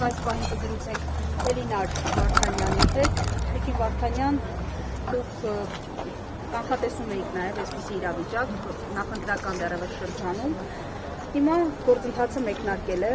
մենք այս պահին կզրուցենք Էլինար Վարդանյանի հետ։ Տիկին Վարդանյան, դուք կանխատեսում էիք նաև այսպիսի իրավիճակ նախընտրական դեռևս շրջանում։ Հիմա գործընթացը մեկնարկել է,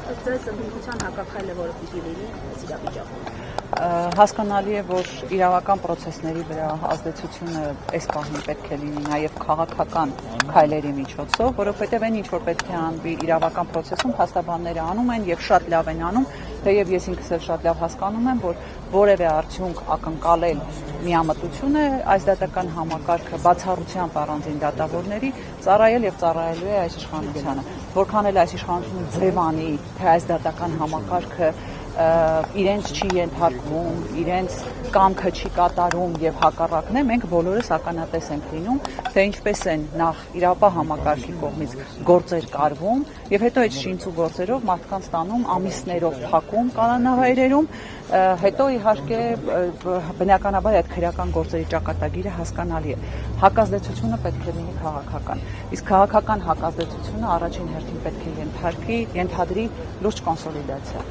ըստ ձեզ ընդդիմության հակաքայլը որը պիտի լինի այս իրավիճակում։ Հասկանալի է, որ իրավական պրոցեսների վրա ազդեցությունը այս պահին պետք է լինի նաև քաղաքական քայլերի միջոցով, որովհետև այն ինչ որ պետք է անվի իրավական պրոցեսում փաստաբանները անում են եւ շատ լավ են անում, թեև ես ինքս էլ շատ լավ հասկանում եմ, որ որևէ արդյունք ակնկալել միամտություն է այս դատական համակարգը բացառությամբ առանձին դատավորների ծառայել եւ ծառայելու է այս իշխանությանը, որքան էլ այս իշխանությունը ձևանի, թե այս դատական համակարգը իրենց չի ենթարկվում, իրենց կամքը չի կատարում եւ հակառակն է, մենք բոլորս ականատես ենք լինում, թե ինչպես են նախ իրավապահ համակարգի կողմից գործեր կարվում եւ հետո այդ շինծու գործերով մարդկանց տանում ամիսներով փակում կանանավայրերում, հետո իհարկե բնականաբար այդ քրեական գործերի ճակատագիրը հասկանալի է։ Հակազդեցությունը պետք է լինի քաղաքական, իսկ քաղաքական հակազդեցությունը առաջին հերթին պետք է ենթադրի լուրջ կոնսոլիդացիա,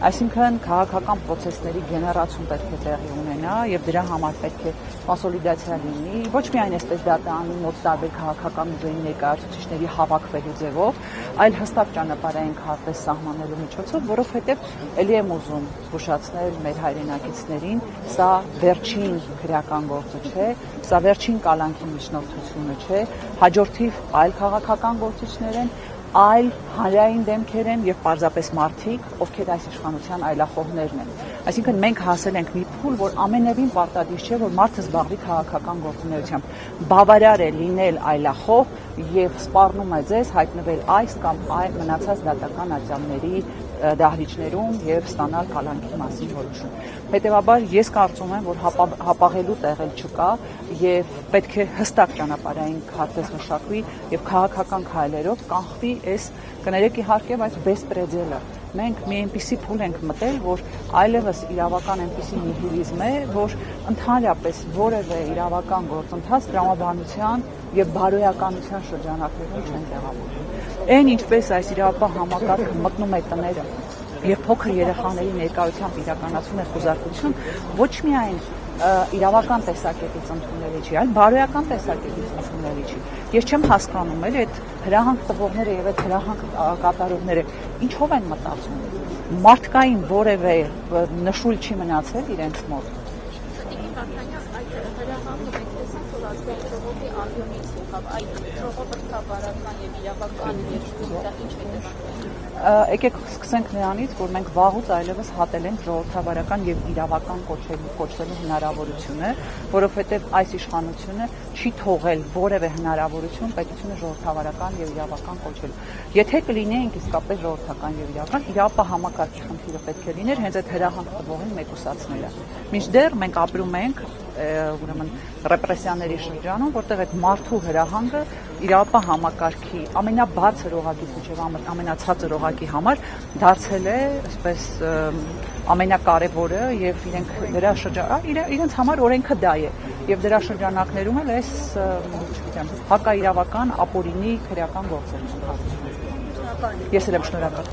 այսինքն քաղաքական պրոցեսների գեներացում պետք է տեղի ունենա եւ դրա համար պետք է կոնսոլիդացիա լինի, ոչ միայն այսպես դատանի մոտ տարբեր քաղաքական ուժերի ներկայացուցիչների հավաքվելու ձևով, այլ հստակ ճանապարհային քարտեզ սահմանելու միջոցով, որովհետեւ ելի եմ ուզում զգուշացնել մեր հայրենակիցներին, սա վերջին քրեական գործը չէ, սա վերջին կալանքի միջնորդությունը չէ, հաջորդիվ այլ քաղաքական գործիչներ են, այլ հանրային դեմքեր են եւ պարզապես մարդիկ, ովքեր այս իշխանության այլախոհներն են։ Այսինքն մենք հասել ենք մի փուլ, որ ամենևին պարտադիր չէ, որ մարդը զբաղվի քաղաքական գործունեությամբ։ Բավարար է լինել այլախոհ եւ սպառնում է ձեզ հայտնվել այս կամ այլ մնացած դատական ատյանների դահլիճներում եւ ստանալ կալանքի մասին որոշում։ Հետևաբար ես կարծում եմ, որ հապաղելու տեղ էլ չկա եւ պետք է հստակ ճանապարհային քարտեզ մշակվի եւ քաղաքական քայլերով կանխվի այս կներեք իհարկե, բայց բեսպրեդելը։ Մենք մի այնպիսի փուլ ենք մտել, որ այլևս իրավական այնպիսի նիհիլիզմ է, որ ընդհանրապես որևէ իրավական գործընթաց տրամաբանության եւ բարոյականության շրջանակներում չեն տեղավորվում։ Այն ինչպես այս իրավապահ համակարգը մտնում է տները եւ փոքր երեխաների ներկայությամբ իրականացում է խոզարկություն, ոչ միայն իրավական տեսակետից ընդունելի չի, այլ բարոյական տեսակետից ընդունելի չի։ Ես չեմ հասկանում էլ այդ հրահանգ տվողները եւ այդ հրահանգ կատարողները ինչով են մտածում։ Մարդկային որևէ նշույլ չի մնացել իրենց մոտ։ Եկեք սկսենք նրանից, որ մենք վաղուց այլևս հատել ենք ժողովրդավարական եւ իրավական կոչվելու հնարավորությունը, որովհետեւ այս իշխանությունը չի թողել որևէ հնարավորություն պետությունը ժողովրդավարական եւ իրավական կոչվելու։ Եթե կլինեինք իսկապես ժողովրդական եւ իրավապահ համակարգի խնդիրը պետք է լիներ հենց այդ հրահանգ տվողին մեկուսացնելը։ Մինչդեռ մենք ապրում ենք ուրեմն ռեպրեսիաների շրջանում, որտեղ այդ մարդու հրահանգը իրավապահ համակարգի ամենաբարձր օղակից մինչև ամենացածր օղակի համար դարձել է, այսպես ամենակարևորը եւ իրենց համար օրենքը դա է եւ դրա շրջանակներում էլ այս, չգիտեմ, հակաիրավական ապօրինի քրեական գործեր են։ Ես էլ եմ շնորհակալ։